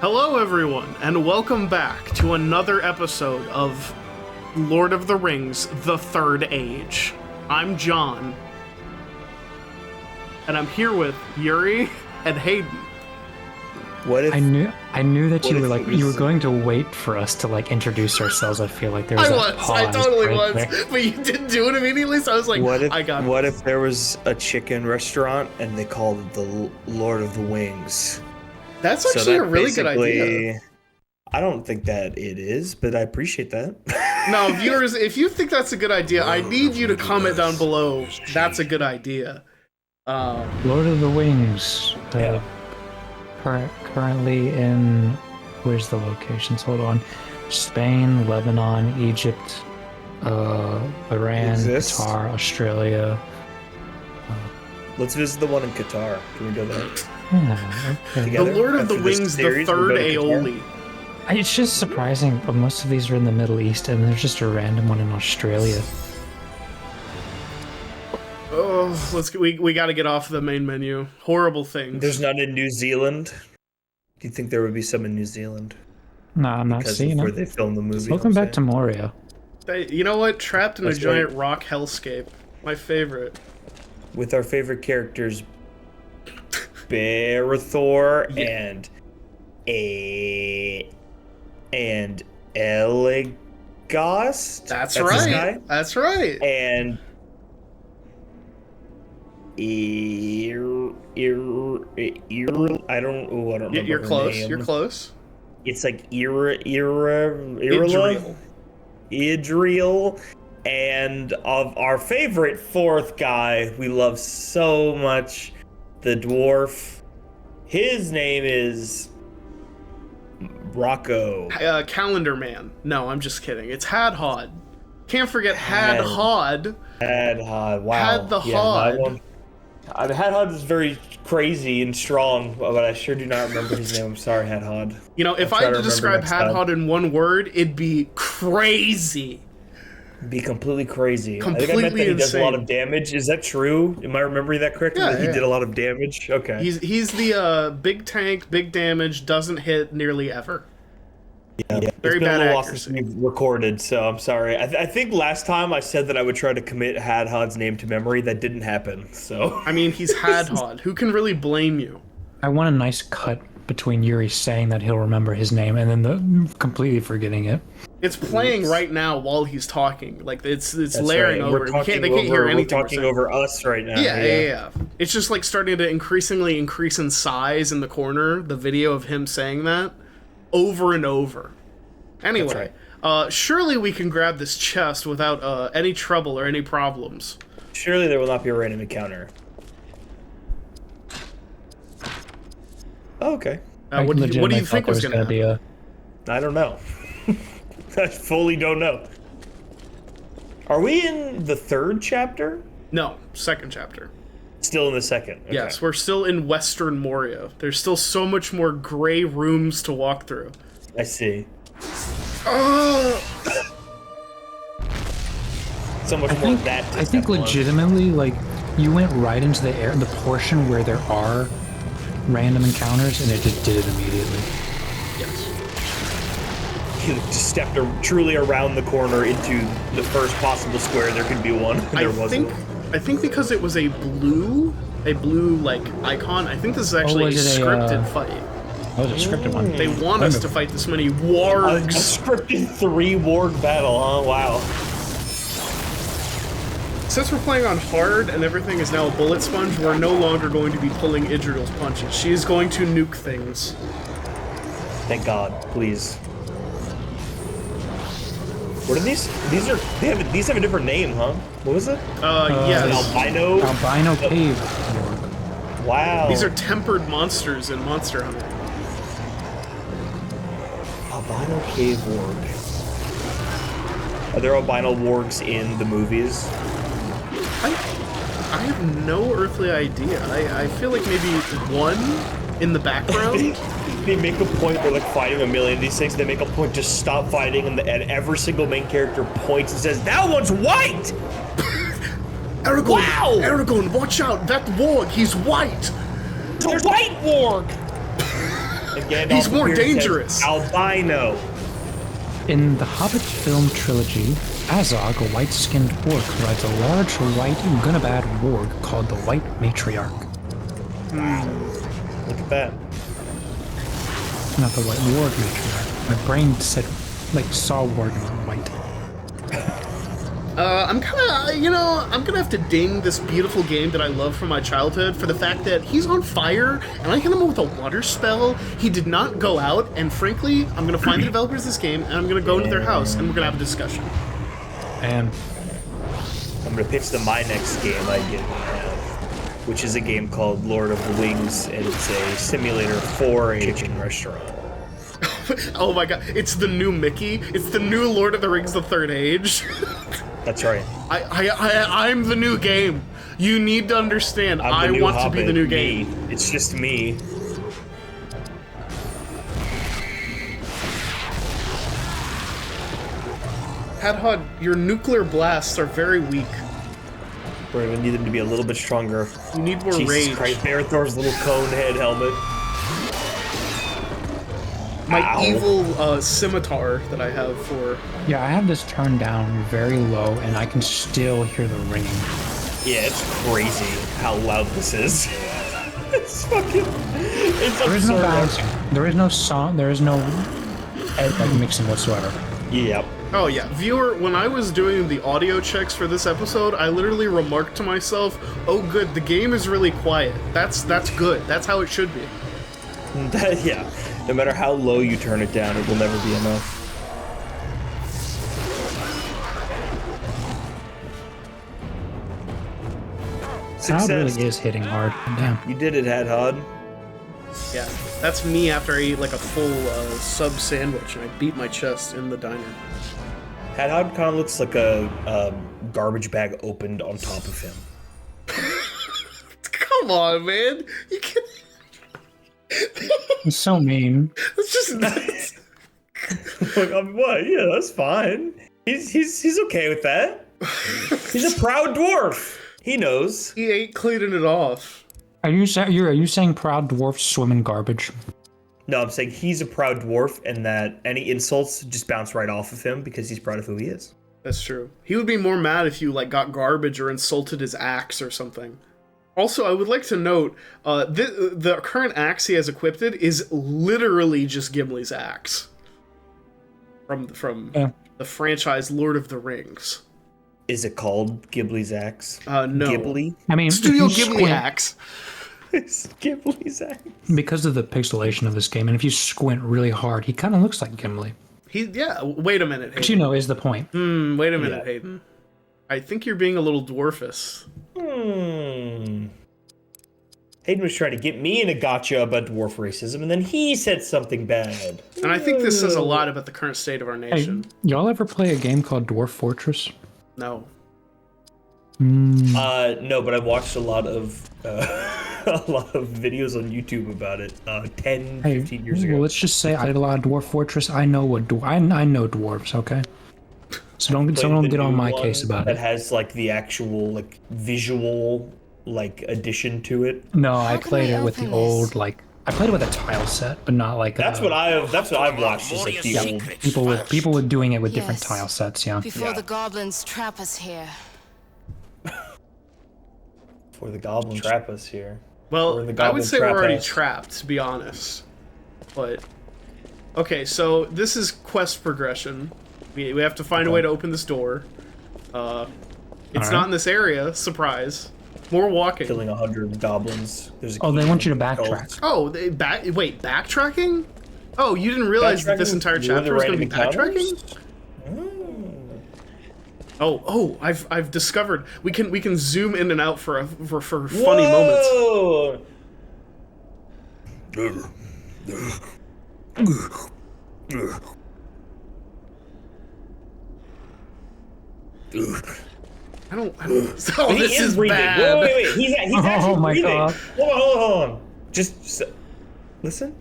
Hello, everyone, and welcome back to another episode of Lord of the Rings: The Third Age. I'm John, and I'm here with Yuri and Hayden. What if I knew that you were you were going to wait for us to introduce ourselves. I feel like there was I totally right was, there. but you didn't do it immediately, so I was like, I got what this. if there was a chicken restaurant and they called it the Lord of the Wings? That's So actually that a really good idea. basically- I don't think that it is, but I appreciate that. Now, viewers, if you think that's a good idea, I need you to comment down below. That's a good idea. Lord of the Wings. Currently in where's the locations? Hold on. Spain, Lebanon, Egypt, Iran, Exists? Qatar, Australia. Let's visit the one in Qatar. Can we go there? Yeah, okay. The Together? Lord of the After this Wings, the series, we'll third go to Qatar? aioli. It's just surprising, but most of these are in the Middle East, and there's just a random one in Australia. Oh, we got to get off the main menu. Horrible things. There's none in New Zealand. Do you think there would be some in New Zealand? No, I'm not Because seeing of where it. they filmed the movie. Welcome back to Moria. You know what? Trapped in That's a giant rock hellscape. My favorite. with our favorite characters, Barithor and Eligast. That's his right. guy? That's right. And I don't remember. You're her close. name. You're close. It's like Idril. Idril, and of our favorite fourth guy we love so much, the dwarf. His name is Rocco. Calendar Man. No, I'm just kidding. It's Hadhod. Can't forget Hadhod. Hadhod. Wow. Had the Hod. Hadhod is very crazy and strong, but I sure do not remember his name. I'm sorry, Hadhod. You know, if I had to describe Hadhod in one word, it'd be crazy. Be completely crazy. I think I Completely meant that he does a lot insane. of damage. Is that true? Am I remembering that correctly? Yeah, That he yeah. did a lot of damage? Okay. He's the big tank, big damage, doesn't hit nearly ever. Yeah. Very It's been bad a little while since accuracy. we've recorded, so I'm sorry. I think last time I said that I would try to commit Hadhod's name to memory. That didn't happen, so... I mean, he's Hadhod. Who can really blame you? I want a nice cut between Yuri saying that he'll remember his name and then completely forgetting it. It's playing right now while he's talking. Like it's That's layering right. over. They can't hear anything. We're talking over us right now. Yeah. It's just like starting to increasingly increase in size in the corner. The video of him saying that over and over. Anyway, surely we can grab this chest without any trouble or any problems. Surely there will not be a random encounter. Oh, okay. What do you think was going to be a? I don't know. I fully don't know. Are we in the third chapter? No, second chapter. Still in the second. Okay. Yes, we're still in Western Moria. There's still so much more gray rooms to walk through. I see. So much more of that. to I think step on. legitimately, you went right into the portion where there are random encounters, and it just did it immediately. Yes. You just stepped truly around the corner into the first possible square there could be one. There wasn't. I think because it was a blue icon. I think this is actually a was it a, scripted fight. Oh, it was a scripted one. They want us to fight this many A wargs. scripted 3 warg battle, huh? Wow. Since we're playing on hard and everything is now a bullet sponge, we're no longer going to be pulling Idril's punches. She is going to nuke things. Thank God, please. What are these? These have a different name, huh? What was it? Yes. Albino? Albino cave. Wow. These are tempered monsters in Monster Hunter. albino cave warg. Are there albino wargs in the movies? I have no earthly idea. I feel like maybe one in the background. They make a point, they're like fighting a million of these things, they make a point to stop fighting, and every single main character points and says, "That one's white!" Aragorn, Wow! Aragorn, watch out! That warg, he's white! It's a white warg! Again, He's more dangerous. Albino. In the Hobbit film trilogy, Azog, a white-skinned orc, rides a large white Gunabad warg called the White Matriarch. Look at that. Not the White Warg Matriarch. My brain said, saw warg, not white. I'm gonna have to ding this beautiful game that I love from my childhood for the fact that he's on fire, and I hit him with a water spell. He did not go out, and frankly, I'm gonna find the developers of this game, and I'm gonna go into their house, and we're gonna have a discussion. And I'm gonna pitch them my next game idea, which is a game called Lord of the Wings, and it's a simulator for a chicken restaurant. Oh my god, it's the new Mickey. It's the new Lord of the Rings: The Third Age. That's right. I'm the new game. You need to understand. I want to be the new game. Me. It's just me. Hadhod, your nuclear blasts are very weak. We're gonna need them to be a little bit stronger. You need more Jesus rage. Christ, Barathor's little cone head helmet. My Ow. evil scimitar that I have for... yeah, I have this turned down very low, and I can still hear the ringing. Yeah, it's crazy how loud this is. It's fucking... It's There is no absurd. balancing. There is no song. There is no mixing whatsoever. Yep. Oh yeah, viewer, when I was doing the audio checks for this episode, I literally remarked to myself, oh good, the game is really quiet. That's good. That's how it should be. Yeah. No matter how low you turn it down, it will never be enough. Crowd really is hitting hard. Damn. You did it, Hadhod. Yeah, that's me after I eat like a full sub sandwich and I beat my chest in the diner. Hadhod kind of looks like a garbage bag opened on top of him. Come on, man. You can't... It's so mean. It's just nuts. Like, what? Yeah, that's fine. He's okay with that. He's a proud dwarf. He knows. He ain't cleaning it off. Are you saying proud dwarfs swim in garbage? No, I'm saying he's a proud dwarf, and that any insults just bounce right off of him because he's proud of who he is. That's true. He would be more mad if you like got garbage or insulted his axe or something. Also, I would like to note, the current axe he has equipped is literally just Gimli's axe. From the franchise Lord of the Rings. Is it called Ghibli's axe? No. Ghibli? I mean, Studio if you Ghibli squint- axe. It's Ghibli's axe. because of the pixelation of this game, and if you squint really hard, he kind of looks like Gimli. Wait a minute, Which, Hayden. is the point. Wait a minute, Yeah. Hayden. I think you're being a little dwarfus. Hayden was trying to get me in a gotcha about dwarf racism, and then he said something bad. And I think this says a lot about the current state of our Hey, nation. y'all ever play a game called Dwarf Fortress? No. No, but I've watched a lot of videos on YouTube about it 10, 15 years ago. Well, let's just say I did a lot of Dwarf Fortress. I know what I know dwarves, okay? So don't Played the get on new my one case about that it. has like the actual like visual like addition to it. No, I can played we it with the open old this? I played it with a tile set, but not like That's what I've watched is like the yeah, old people were doing it with different Yes. tile sets. Yeah. Before Yeah. the goblins trap us here. for the goblins trap us here. Well, Or the I would goblin say we're trap already us. trapped, to be honest. But okay, so this is quest progression. We have to find a way to open this door. It's Alright. not in this area. Surprise. More walking. Killing 100 goblins. There's a Oh, they key want you to code. backtrack. Oh, wait, backtracking? Oh, you didn't realize that this Backtracking entire is one of chapter the was going to be random backtracking? Oh, I've discovered we can zoom in and out for funny moments. Whoa! I don't. Oh, He this is breathing. bad. Wait. He's actually Oh my breathing. God. Hold on. Just listen.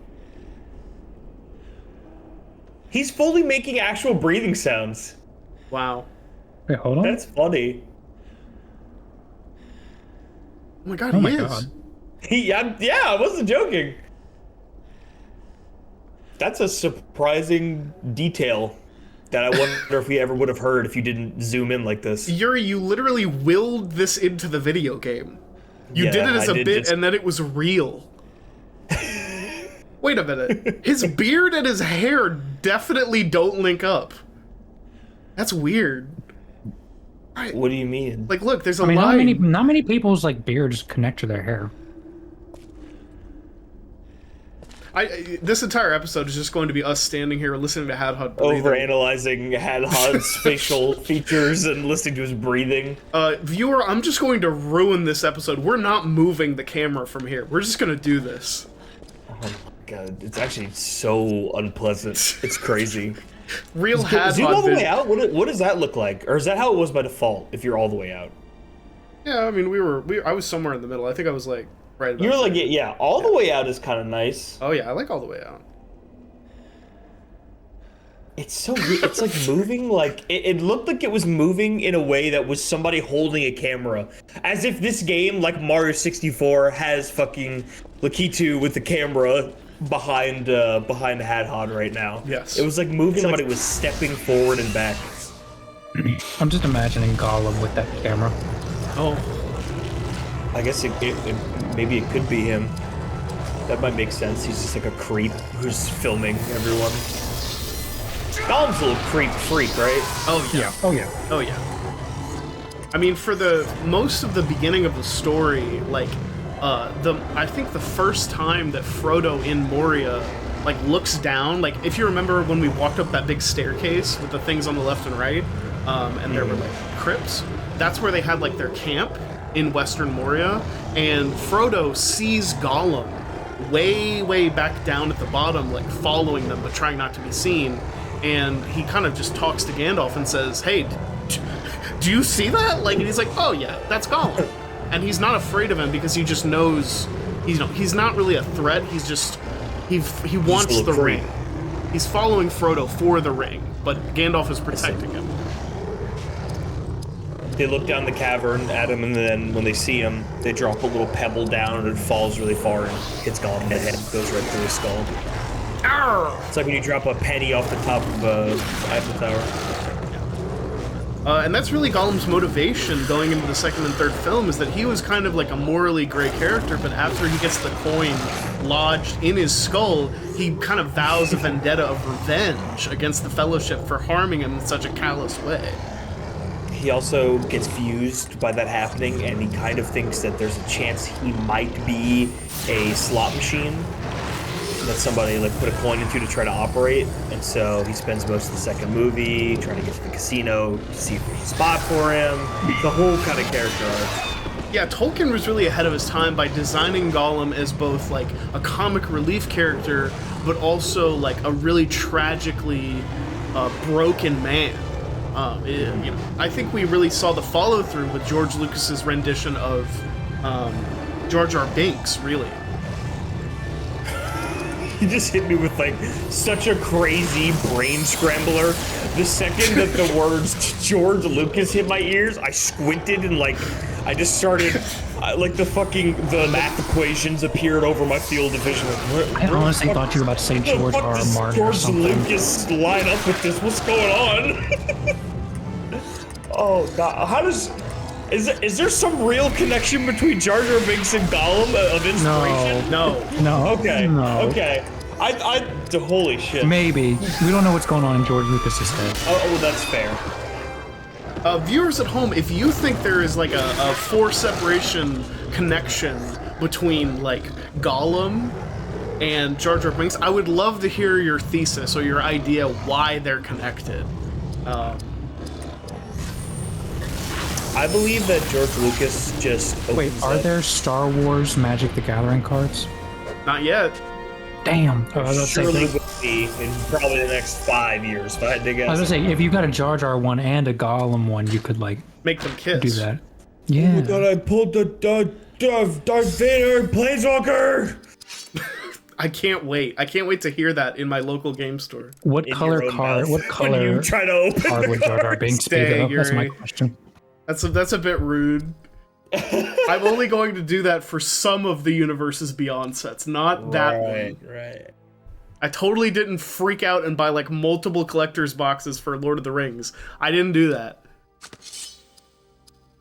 He's fully making actual breathing sounds. Wow. Wait, hold on. That's funny. Oh my god, Oh he my is. God. Yeah, I wasn't joking. That's a surprising detail that I wonder if we ever would have heard if you didn't zoom in like this. Yuri, you literally willed this into the video game. You Yeah, did it as I a did bit, just- and then it was real. Wait a minute. His beard and his hair definitely don't link up. That's weird. What do you mean? Like, look, there's a I mean, line. not many people's like beards connect to their hair. This entire episode is just going to be us standing here listening to Hadhod breathing. Overanalyzing Hadhod's facial features and listening to his breathing. Viewer, I'm just going to ruin this episode. We're not moving the camera from here. We're just going to do this. Oh my god, it's actually so unpleasant. It's crazy. Real Zoom Hadhod all the way vision. out? What does that look like? Or is that how it was by default, if you're all the way out? Yeah, I mean, I was somewhere in the middle. I think I was like right about You're like, there. yeah, all the way out is kind of nice. Oh yeah, I like all the way out. It's so weird. It's like moving, like, it looked like it was moving in a way that was somebody holding a camera. As if this game, like Mario 64, has fucking Lakitu with the camera behind Hadhod right now. Yes. It was like moving somebody was stepping forward and back. I'm just imagining Gollum with that camera. Oh, I guess maybe it could be him. That might make sense. He's just like a creep who's filming everyone. Gollum's a little creep freak, right? oh yeah. Oh yeah. Oh yeah. I mean, for the most of the beginning of the story, like, I think the first time that Frodo in Moria, like, looks down, like, if you remember when we walked up that big staircase with the things on the left and right, and there were, like, crypts, that's where they had, like, their camp in Western Moria, and Frodo sees Gollum way back down at the bottom, like, following them, but trying not to be seen, and he kind of just talks to Gandalf and says, hey, do you see that? Like, and he's like, oh yeah, that's Gollum. And he's not afraid of him because he just knows, he's not really a threat. He's just, he wants the ring. He's following Frodo for the ring, but Gandalf is protecting him. They look down the cavern at him, and then when they see him, they drop a little pebble down, and it falls really far and hits Gollum in the head, goes right through his skull. Arr! It's like when you drop a penny off the top of Eiffel Tower. And that's really Gollum's motivation going into the second and third film, is that he was kind of like a morally gray character, but after he gets the coin lodged in his skull, he kind of vows a vendetta of revenge against the Fellowship for harming him in such a callous way. He also gets fused by that happening, and he kind of thinks that there's a chance he might be a slot machine that somebody like put a coin into to try to operate, and so he spends most of the second movie trying to get to the casino to see if there's a spot for him. The whole kind of character arc. Yeah, Tolkien was really ahead of his time by designing Gollum as both like a comic relief character, but also like a really tragically broken man. I think we really saw the follow through with George Lucas's rendition of Jar Jar Binks. Really, He just hit me with like such a crazy brain scrambler. The second that the words George Lucas hit my ears, I squinted and like I just started like the math equations appeared over my field of vision. I honestly thought you were about to say George R. R. Martin or George something. Lucas line up with this? What's going on? Oh god, how does? Is there some real connection between Jar Jar Binks and Gollum of inspiration? no. Okay. No. Okay. Holy shit. Maybe. We don't know what's going on in George Lucas's head. Oh, that's fair. Viewers at home, if you think there is like a four separation connection between like Gollum and Jar Jar Binks, I would love to hear your thesis or your idea why they're connected. I believe that George Lucas just Wait, are there Star Wars Magic the Gathering cards? Not yet. Damn. I was surely gonna will be in probably the next 5 years, if I had to guess. say, if you got a Jar Jar one and a Gollum one, you could like Make them kiss. do that. Yeah. I pulled the Darth Vader Planeswalker! I can't wait. I can't wait to hear that in my local game store. What In color your own card? mouth. What When you color try to open card the would Jar Jar cards. Binks be Stay, though? That's my Yuri. question. That's a bit rude. I'm only going to do that for some of the Universes Beyond sets, not that one. Right. I totally didn't freak out and buy like multiple collector's boxes for Lord of the Rings. I didn't do that.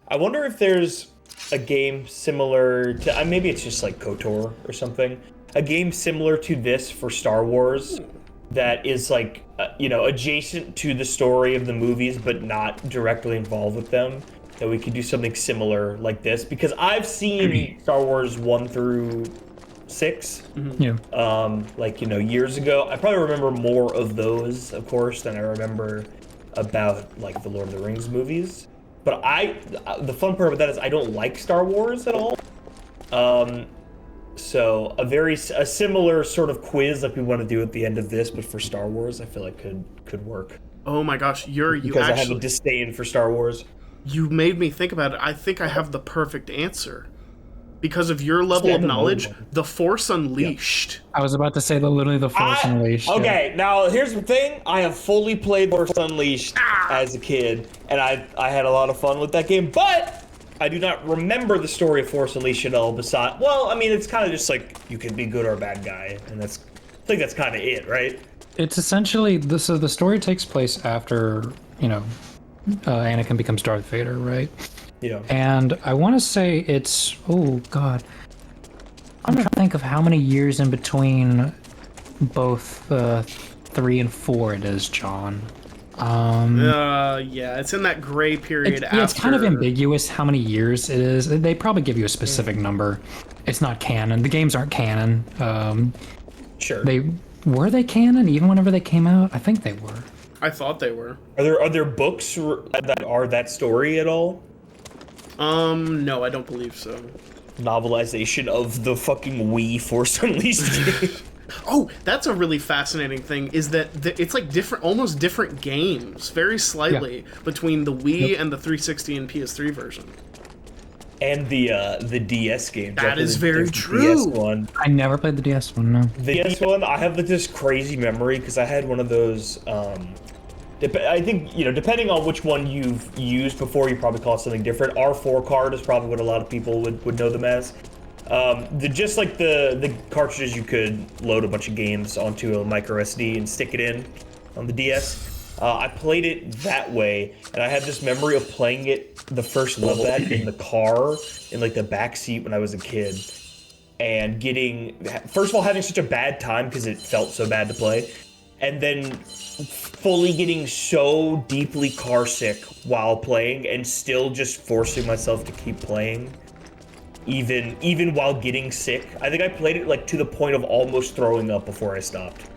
I wonder if there's a game similar to maybe it's just like KOTOR or something. A game similar to this for Star Wars that is like adjacent to the story of the movies but not directly involved with them. That we could do something similar like this because I've seen Star Wars 1 through 6. Yeah. Years ago. I probably remember more of those, of course, than I remember about like the Lord of the Rings movies. But the fun part about that is I don't like Star Wars at all. So a similar sort of quiz like we want to do at the end of this, but for Star Wars, I feel like could work. Oh my gosh, because I have a disdain for Star Wars. You made me think about it. I think I have the perfect answer. Because of your level of knowledge, The Force Unleashed. I was about to say literally The Force Unleashed. Okay, now here's the thing. I have fully played Force Unleashed as a kid, and I had a lot of fun with that game, but I do not remember the story of Force Unleashed at all besides... Well, I mean, it's kind of just like, you can be good or a bad guy, and I think that's kind of it, right? It's essentially... So the story takes place after, Anakin becomes Darth Vader, right? Yeah. And I want to say it's... Oh, God. I'm trying to think of how many years in between both 3 and 4 it is, John. Yeah, it's in that gray period after... Yeah, it's kind of ambiguous how many years it is. They probably give you a specific number. It's not canon. The games aren't canon. Sure. Were they canon even whenever they came out? I think they were. I thought they were. Are there books that are that story at all? No, I don't believe so. Novelization of the fucking Wii Force Unleashed game. Oh, that's a really fascinating thing, is that it's like almost different games, very slightly, between the Wii and the 360 and PS3 version. And the DS game. That is very true. The DS one. I never played the DS one, no. The DS one, I have this crazy memory because I had one of those. I think depending on which one you've used before, you probably call it something different. R4 card is probably what a lot of people would know them as. Just like the cartridges you could load a bunch of games onto a micro SD and stick it in on the DS. I played it that way, and I had this memory of playing it the first level in the car in like the back seat when I was a kid, and first of all having such a bad time because it felt so bad to play, and then fully getting so deeply car sick while playing and still just forcing myself to keep playing. Even while getting sick. I think I played it like to the point of almost throwing up before I stopped.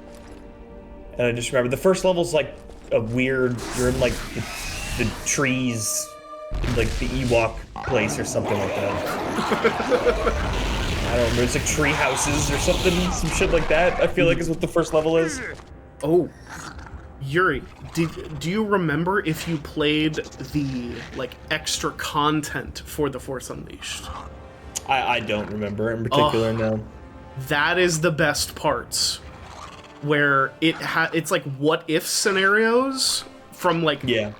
And I just remember the first level's like a weird, you're in like the trees, like the Ewok place or something like that. I don't remember, it's like tree houses or something, some shit like that. I feel like is what the first level is. Oh, Yuri, do you remember if you played the like extra content for The Force Unleashed? I don't remember in particular, no. That is the best parts, where it's like what if scenarios from like if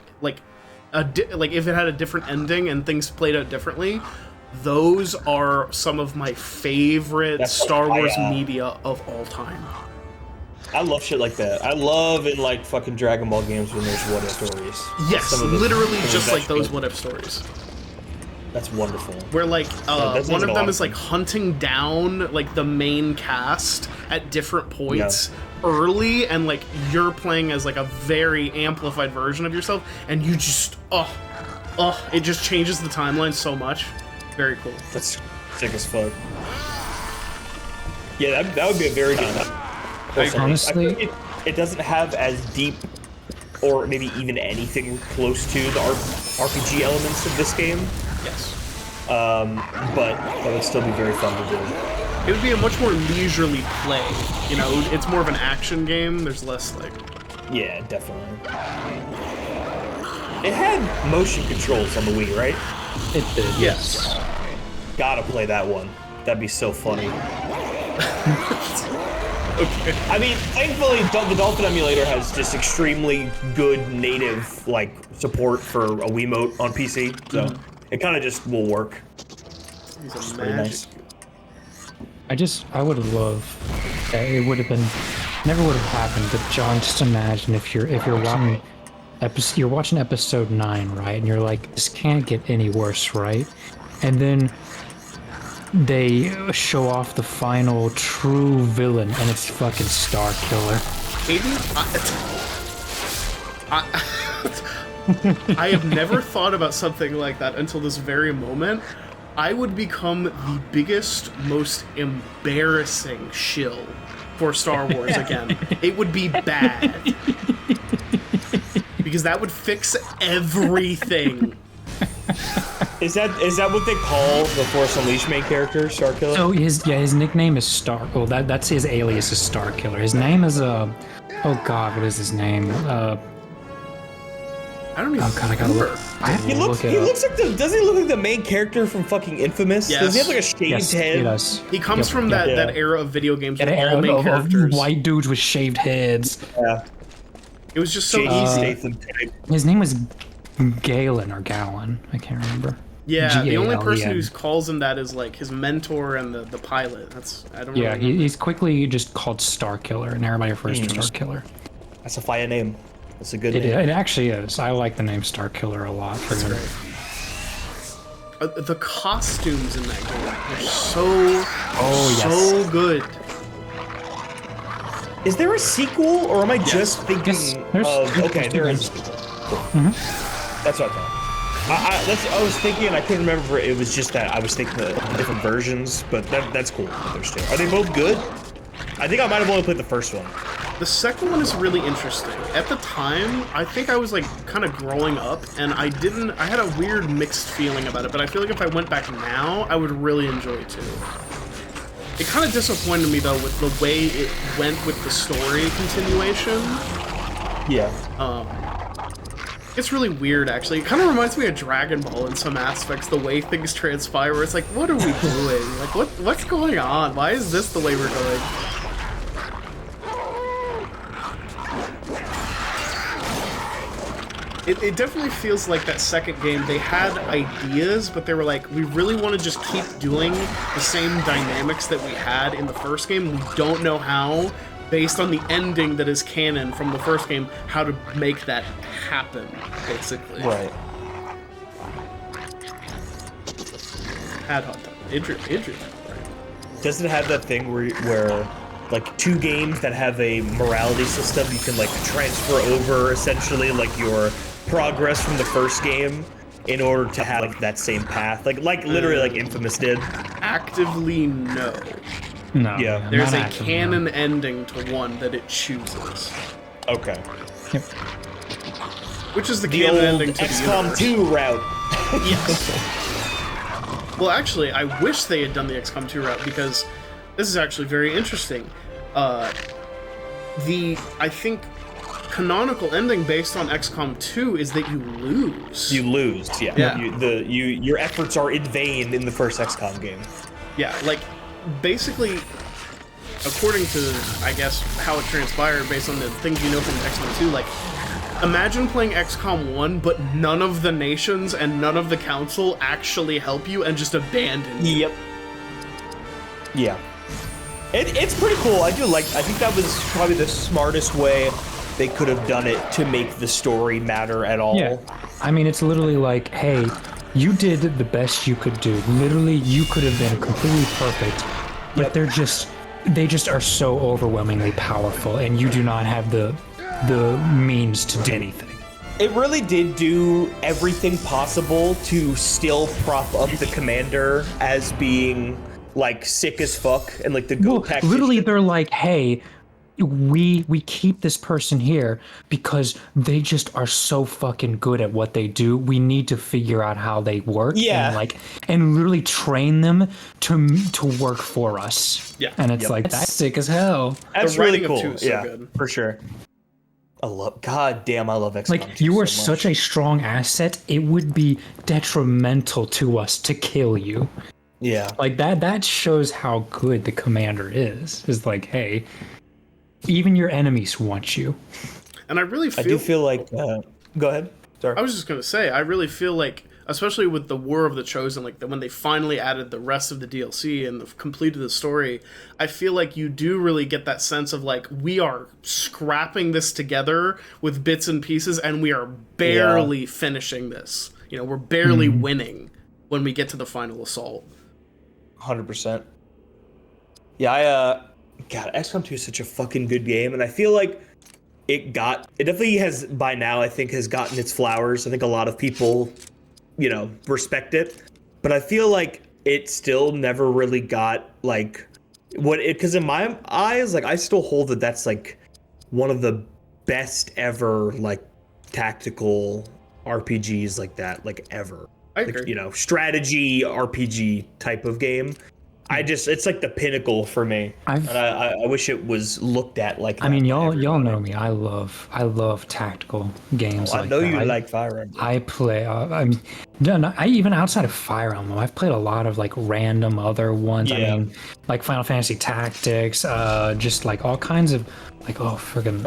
it had a different ending and things played out differently. Those are some of my favorite Star Wars media of all time. I love shit like that. I love in like fucking Dragon Ball games when there's what if stories. Yes, literally just like those what if stories. That's wonderful. Where like one of them is like hunting down like the main cast at different points early, and like you're playing as like a very amplified version of yourself, and you just it just changes the timeline so much. Very cool. That's sick as fuck. Yeah, that would be a very good one. Honestly, it doesn't have as deep or maybe even anything close to the RPG elements of this game. Yes. But that would still be very fun to do. It would be a much more leisurely play. It's more of an action game. There's less like... Yeah, definitely. It had motion controls on the Wii, right? It did, yes. Gotta play that one. That'd be so funny. Okay. I mean, thankfully, the Dolphin emulator has just extremely good native like support for a Wiimote on PC, so it kind of just will work. He's a pretty nice. I would love. It would have been never would have happened. But John, just imagine if you're watching episode 9, right? And you're like, this can't get any worse, right? And then they show off the final true villain, and it's fucking Star Killer. I have never thought about something like that until this very moment. I would become the biggest, most embarrassing shill for Star Wars again. It would be bad. Because that would fix everything. Is that what they call the Force Unleashed main character, Star Killer? Oh, his nickname is Star. Well, that's his alias is Star Killer. His name is oh god, what is his name? I don't even I gotta look. I have to look it up. Doesn't he look like the main character from fucking Infamous? Yes. Does he have like a shaved head? He does. He comes from that era of video games with An all era main of characters. white dudes with shaved heads. Yeah. It was just so Jason easy. Statham type. His name was Galen or Gallon. I can't remember. Yeah, the only person Galen. who calls him that is like his mentor and the pilot. I don't Yeah, know. he's quickly just called Star Killer, and everybody refers to Star Killer. That's a fire name. That's a good It name. actually is. I like the name Star Killer a lot. That's great. The costumes in that game are so good. Is there a sequel, or am I just thinking Yes, okay, there is a sequel. Cool. That's what I thought. I was thinking, and I couldn't remember if it was just that I was thinking the different versions, but that's cool. There's two. Are they both good? I think I might have only played the first one. The second one is really interesting. At the time, I think I was like kind of growing up, and I had a weird mixed feeling about it, but I feel like if I went back now, I would really enjoy it too. It kind of disappointed me though with the way it went with the story continuation. Yeah. It's really weird actually. It kind of reminds me of Dragon Ball in some aspects, the way things transpire, where it's like, what are we doing? Like, what's going on? Why is this the way we're going? It definitely feels like that second game, they had ideas, but they were like, we really want to just keep doing the same dynamics that we had in the first game. We don't know how, based on the ending that is canon from the first game, how to make that happen, basically. Right. Hadhod. Idris. Does it have that thing where like two games that have a morality system you can like transfer over essentially like your progress from the first game in order to have like that same path, like literally like Infamous did? Actively, no. No. Yeah. There's not a actively, canon no. ending to one that it chooses, Okay. Yep. which is the The canon old ending to the XCOM universe. 2 route. Yes. Well, actually, I wish they had done the XCOM 2 route, because this is actually very interesting. I think canonical ending based on XCOM 2 is that you lose. You lose, yeah. Yeah. Your efforts are in vain in the first XCOM game. Yeah, like, basically, according to, I guess, how it transpired based on the things you know from XCOM 2, like, imagine playing XCOM 1, but none of the nations and none of the council actually help you and just abandon you. Yep. Yeah. It's pretty cool. I think that was probably the smartest way they could have done it to make the story matter at all. Yeah. I mean, it's literally like, hey, you did the best you could do. Literally, you could have been completely perfect, but they just are so overwhelmingly powerful, and you do not have the means to do anything. It really did do everything possible to still prop up the commander as being like sick as fuck and like the Well, tactician. literally, they're like, hey, we keep this person here because they just are so fucking good at what they do. We need to figure out how they work, and literally train them to work for us. Yeah. And it's like, that's sick as hell. That's The really writing of cool. 2 is so Yeah, good. for sure. God damn, I love XCOM. Like, you are so such a strong asset, it would be detrimental to us to kill you. Yeah. Like, that shows how good the commander is. Is like, hey, even your enemies want you. And I really feel... I do feel like... go ahead. Sorry. I was just gonna say, I really feel like especially with the War of the Chosen, like when they finally added the rest of the DLC and completed the story, I feel like you do really get that sense of like we are scrapping this together with bits and pieces, and we are barely finishing this. You know, we're barely winning when we get to the final assault. 100%. Yeah, God, XCOM 2 is such a fucking good game, and I feel like it definitely has, by now, I think, has gotten its flowers. I think a lot of people, you know, respect it, but I feel like it still never really got, like, because in my eyes, like, I still hold that that's, like, one of the best ever, like, tactical RPGs like that, like, ever. I agree. Like, you know, strategy RPG type of game. It's like the pinnacle for me. And I wish it was looked at like that. I mean, y'all know me. I love tactical games like that. I know you like Fire Emblem. I play. I even outside of Fire Emblem, I've played a lot of like random other ones. Yeah. I mean, like Final Fantasy Tactics, just like all kinds of like friggin'.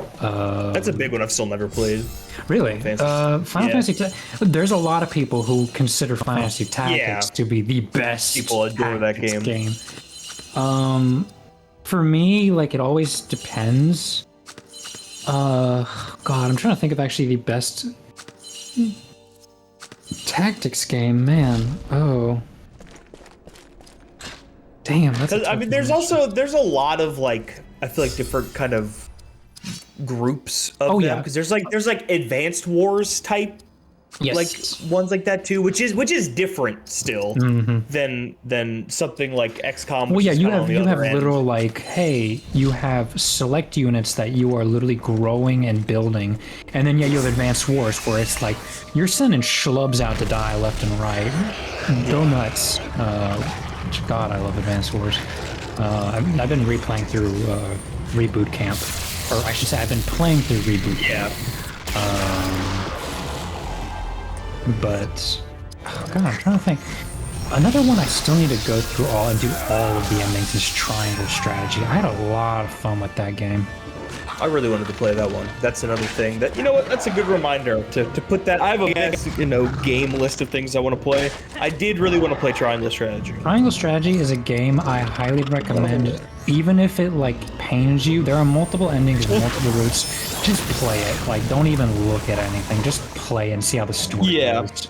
That's a big one I've still never played. Really? Final Fantasy. There's a lot of people who consider Final Fantasy Tactics to be the best. People adore that game. For me, like it always depends. God, I'm trying to think of actually the best tactics game. Man, damn. That's. I mean, there's a lot of like I feel like different kind of groups of them because there's like Advanced Wars type like ones like that too, which is different still than something like XCOM. Well, yeah, you have literal like, hey, you have select units that you are literally growing and building, and then you have Advanced Wars where it's like you're sending schlubs out to die left and right. Go nuts. God, I love Advanced Wars. I've been replaying through Reboot Camp. Or I should say, I've been playing through Reboot. Yeah. But God, I'm trying to think. Another one I still need to go through and do all of the endings is Triangle Strategy. I had a lot of fun with that game. I really wanted to play that one. That's another thing that, you know what, that's a good reminder to put that. I have a game list of things I want to play. I did really want to play Triangle Strategy. Triangle Strategy is a game I highly recommend. Even if it like pains you, there are multiple endings, multiple routes. Just play it. Like, don't even look at anything. Just play and see how the story goes.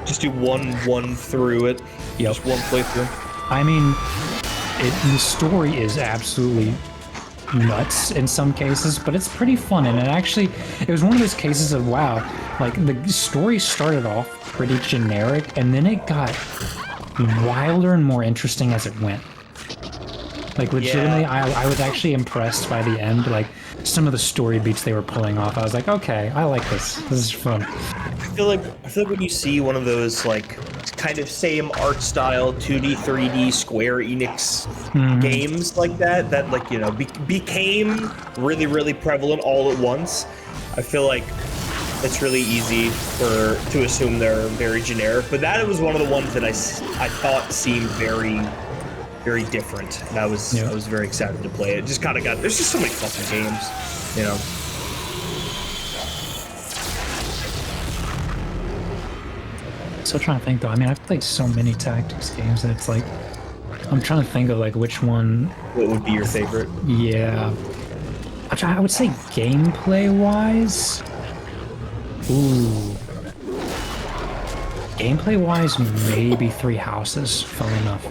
Just do one through it. Yep. Just one playthrough. I mean, the story is absolutely nuts in some cases, but it's pretty fun. And it was one of those cases of wow, like the story started off pretty generic, and then it got wilder and more interesting as it went. Like legitimately, I was actually impressed by the end. Like some of the story beats they were pulling off, I was like, okay, I like this. This is fun. I feel like when you see one of those like kind of same art style 2D 3D Square Enix games like that like, you know, became really, really prevalent all at once, I feel like it's really easy to assume they're very generic. But that was one of the ones that I thought seemed very, very different, and I was very excited to play it. Just kind of there's just so many fucking games, you know. Still trying to think though. I mean, I've played so many tactics games that it's like I'm trying to think of like which one. What would be your favorite? Yeah, I would say gameplay wise. Ooh. Gameplay wise, maybe Three Houses. Funny enough.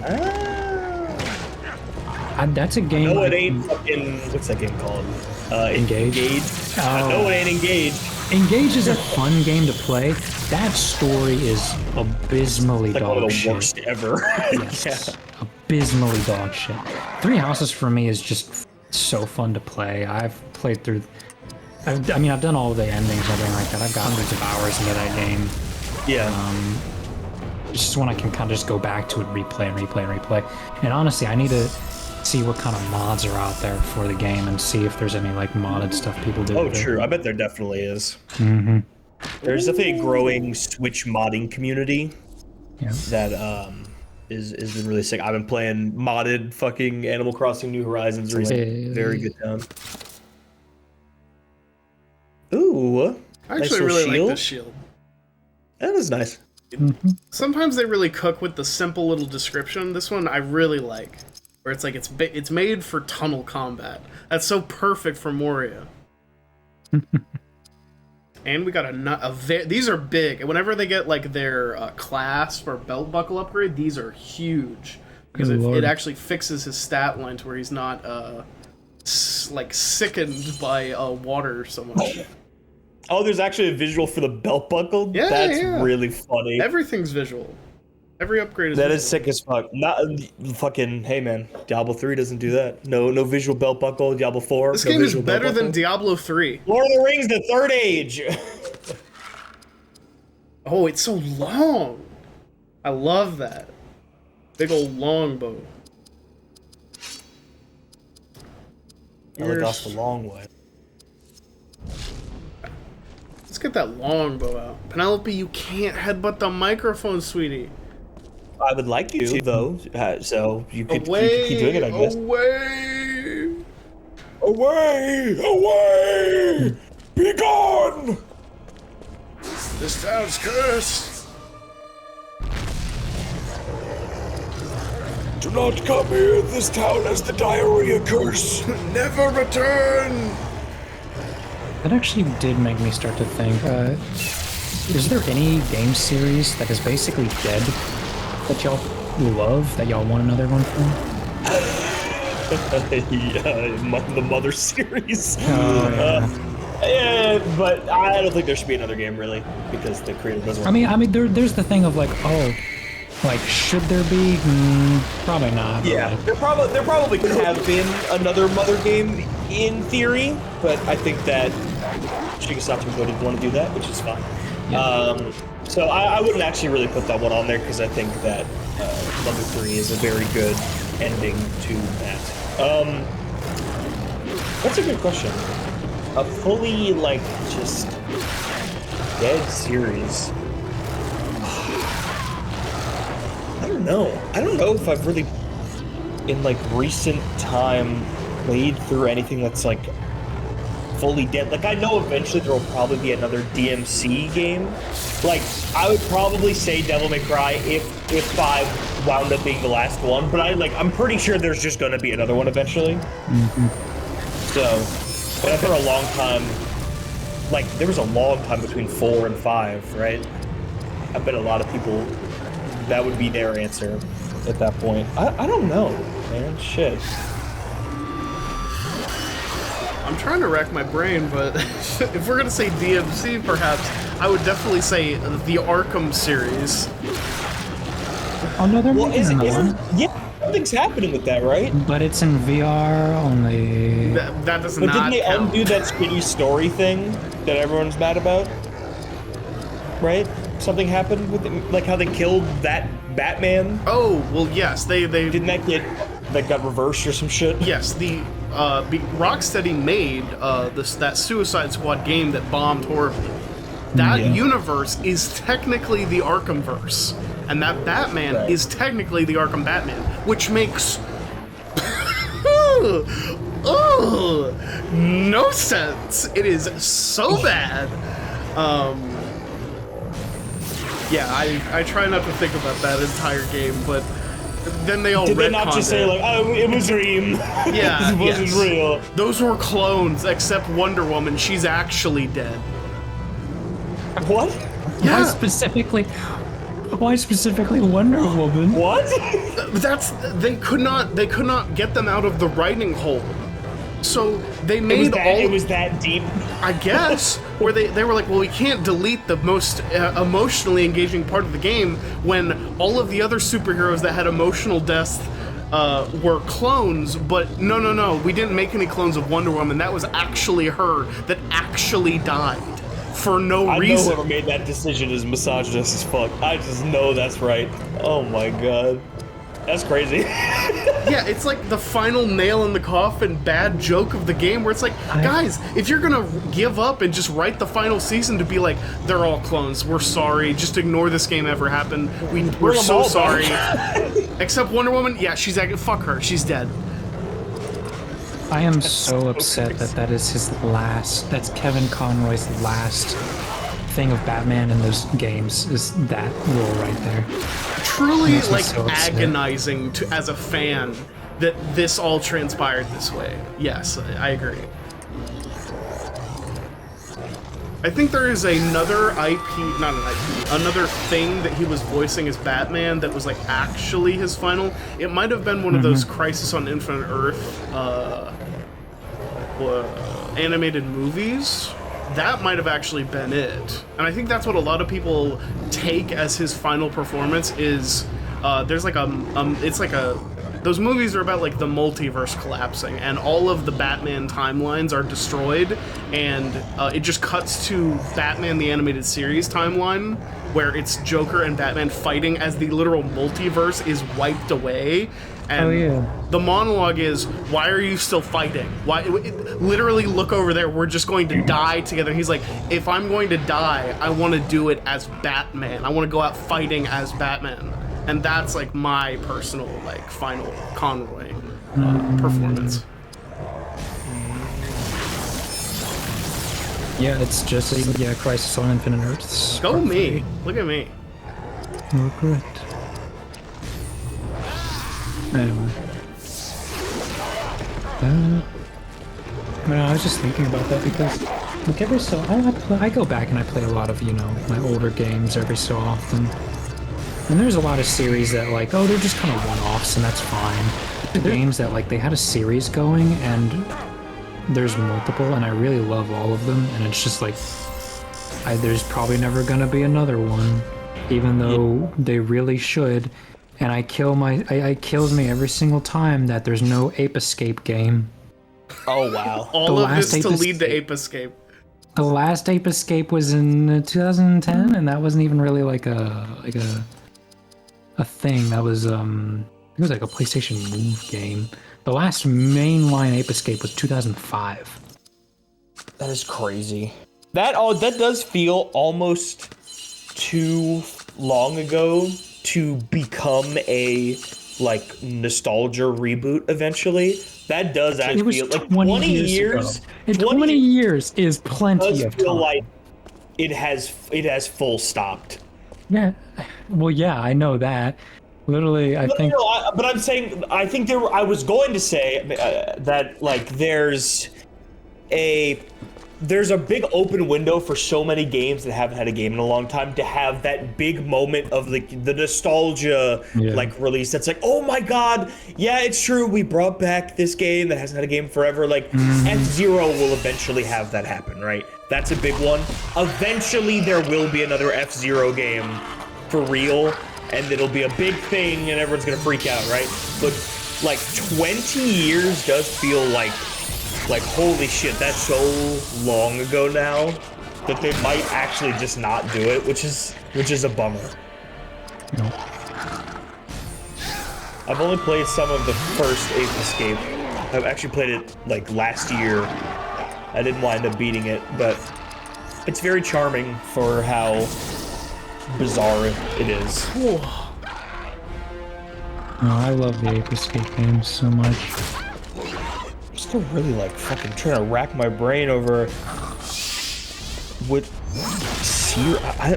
That's a game. No, it ain't fucking. What's that game called? Engage. No, it ain't Engage. Engage is a fun game to play. That story is abysmally like dog one of the shit. worst ever. Yes, abysmally dog shit. Three Houses for me is just so fun to play. I've played through. I mean, I've done all of the endings and everything like that. I've got hundreds of hours into that game. Yeah. It's just when I can kind of just go back to it, replay. And honestly, I need to see what kind of mods are out there for the game and see if there's any like modded stuff people do. Oh, true. I bet there definitely is. There's definitely a growing Switch modding community that is been really sick. I've been playing modded fucking Animal Crossing New Horizons recently. Very good time. Ooh. I actually really like this shield. That is nice. Sometimes they really cook with the simple little description. This one I really like, where it's like it's made for tunnel combat. That's so perfect for Moria. And we got these are big. And whenever they get like their clasp or belt buckle upgrade, these are huge because it actually fixes his stat line to where he's not like sickened by water so much. Oh, there's actually a visual for the belt buckle? Yeah, That's really funny. Everything's visual. Every upgrade is That visual. is sick as fuck. Not fucking, hey man, Diablo 3 doesn't do that. No visual belt buckle. Diablo 4. This no game is visual belt better than buckle. Diablo 3. Lord of the Rings, the Third Age. Oh, it's so long. I love that. Big old longbow. I like off the long way. Let's get that longbow out. Penelope, you can't headbutt the microphone, sweetie. I would like you to, though, so you could Away, keep doing it, I guess. Away! Away! Be gone! This town's cursed. Do not come here. This town has the diarrhea curse. Never return! That actually did make me start to think, is there any game series that is basically dead that y'all love, that y'all want another one from? The Mother series. Oh, yeah. Yeah, but I don't think there should be another game, really, because the creator doesn't want I mean, there's the thing of like, should there be? Probably not. Yeah, but there probably could have been another Mother game in theory, but I think that Shigesato didn't want to do that, which is fine. Yeah. So I wouldn't actually really put that one on there because I think that Mother 3 is a very good ending to that. That's a good question. A fully, like, just dead series. I don't know. I don't know if I've really, in like recent time, played through anything that's like fully dead. Like I know eventually there will probably be another DMC game. Like I would probably say Devil May Cry if 5 wound up being the last one, but I'm pretty sure there's just gonna be another one eventually. So, and for a long time, like there was a long time between 4 and 5, right? I bet a lot of people that would be their answer at that point. I don't know, man. Shit. I'm trying to rack my brain, but if we're gonna say DMC, perhaps, I would definitely say the Arkham series. oh no, they're making another one. Yeah, something's happening with that, right? But it's in VR only. That does But not didn't they count. undo that shitty story thing that everyone's mad about? Right? Something happened with it, like how they killed that Batman. Oh, well, yes, they Didn't that got reversed or some shit? yes, the Rocksteady made that Suicide Squad game that bombed horribly. That universe is technically the Arkhamverse, and that Batman is technically the Arkham Batman, which makes no sense. It is so bad. Yeah, I try not to think about that entire game, but then they all Did they not just say like, oh, it was a dream? Yeah, it wasn't yes. real. Those were clones, except Wonder Woman. She's actually dead. What? Why specifically Wonder Woman? What? They could not get them out of the writing hole. So they made It was that deep. I guess, where they were like, well, we can't delete the most emotionally engaging part of the game when all of the other superheroes that had emotional deaths were clones, but no, we didn't make any clones of Wonder Woman. That was actually her that actually died for no reason. I know whoever made that decision is misogynist as fuck. I just know that's right. Oh my god. That's crazy. Yeah, it's like the final nail in the coffin bad joke of the game where it's like, guys, if you're gonna give up and just write the final season to be like, they're all clones, we're sorry, just ignore this game ever happened, we're so sorry. Except Wonder Woman, yeah, fuck her, she's dead. I am so upset that is his last. That's Kevin Conroy's last thing of Batman in those games is that role right there. Truly, Makes me like, so upset. agonizing as a fan that this all transpired this way. Yes, I agree. I think there is another not an IP, another thing that he was voicing as Batman that was, like, actually his final. It might have been one of those Crisis on Infinite Earth animated movies. That might have actually been it. And I think that's what a lot of people take as his final performance is, there's like those movies are about, like, the multiverse collapsing, and all of the Batman timelines are destroyed, and it just cuts to Batman the Animated Series timeline, where it's Joker and Batman fighting as the literal multiverse is wiped away. And the monologue is, why are you still fighting? Why? Literally, look over there. We're just going to die together. And he's like, if I'm going to die, I want to do it as Batman. I want to go out fighting as Batman. And that's, like, my personal, like, final Conroy performance. Yeah, it's just Crisis on Infinite Earths. Go me. Look at me. No regret. Anyway. I was just thinking about that because, like, every so I go back and I play a lot of, my older games every so often. And there's a lot of series that, like, they're just kind of one-offs, and that's fine. The games that, like, they had a series going, and there's multiple, and I really love all of them, and it's just like, there's probably never gonna be another one, even though they really should. And it kills me every single time that there's no Ape Escape game. Oh wow! All of this to lead to Ape Escape. The last Ape Escape was in 2010, and that wasn't even really like a thing. That was it was like a PlayStation Move game. The last mainline Ape Escape was 2005. That is crazy. That does feel almost too long ago to become a, like, nostalgia reboot eventually. That does actually feel like 20 years. 20 years is plenty of time. Feel like it has full stopped. Yeah, well, yeah, I know that. Literally, I think. No, but I'm saying, I think I was going to say that, like, there's a big open window for so many games that haven't had a game in a long time to have that big moment of, like, the nostalgia, like, release. That's like, oh my god, yeah, it's true. We brought back this game that hasn't had a game forever. Like, F-Zero will eventually have that happen, right? That's a big one. Eventually, there will be another F-Zero game for real, and it'll be a big thing, and everyone's gonna freak out, right? But, like, 20 years does feel like, holy shit, that's so long ago now that they might actually just not do it, which is a bummer. No. I've only played some of the first Ape Escape. I've actually played it, like, last year. I didn't wind up beating it, but it's very charming for how bizarre it is. Oh, I love the Ape Escape games so much. I'm still really, like, fucking trying to rack my brain over what.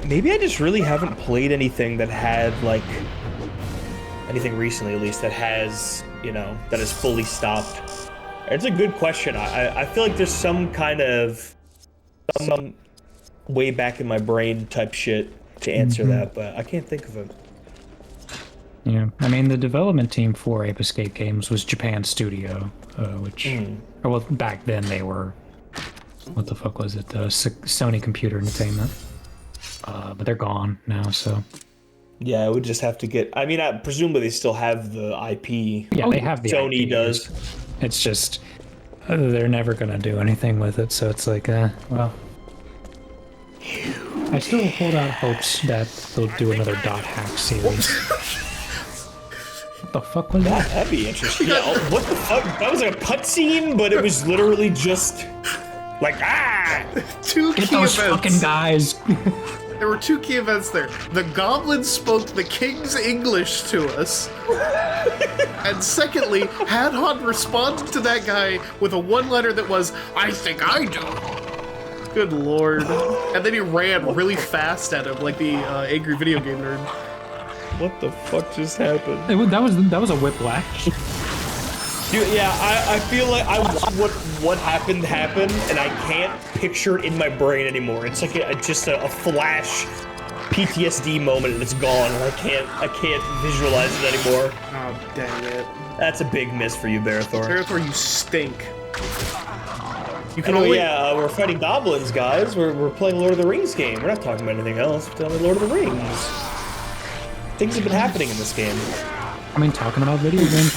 Maybe I just really haven't played anything that had, like, anything recently at least that has, that is fully stopped. It's a good question. I feel like there's some way back in my brain type shit to answer that, but I can't think of it. Yeah, I mean, the development team for Ape Escape games was Japan Studio, which, or well, back then they were, what the fuck was it, Sony Computer Entertainment, but they're gone now, so. Yeah, it would just have to get, I mean, presumably they still have the IP. Yeah, they have the Sony IP. does. It's just, they're never gonna do anything with it, so it's like, well. I still hold out hopes that they'll do another Dot Hack series. What the fuck was that? That'd be interesting. Yeah, what the fuck? That was like a cutscene, but it was literally just like, Two Get key those events. fucking guys! There were two key events there. The goblin spoke the king's English to us. And secondly, Hadhod responded to that guy with a one-liner that was, I think I do. Good lord. And then he ran really fast at him, like the angry video game nerd. What the fuck just happened? That was a whiplash. Dude, yeah, I feel like what happened, and I can't picture it in my brain anymore. It's like just a flash PTSD moment, and it's gone, and I can't visualize it anymore. Oh, dang it. That's a big miss for you, Barathor. Barathor, you stink. You can Anyway, only... yeah, we're fighting goblins, guys. We're playing Lord of the Rings game. We're not talking about anything else. We're playing Lord of the Rings. Things have been happening in this game. I mean, talking about video games,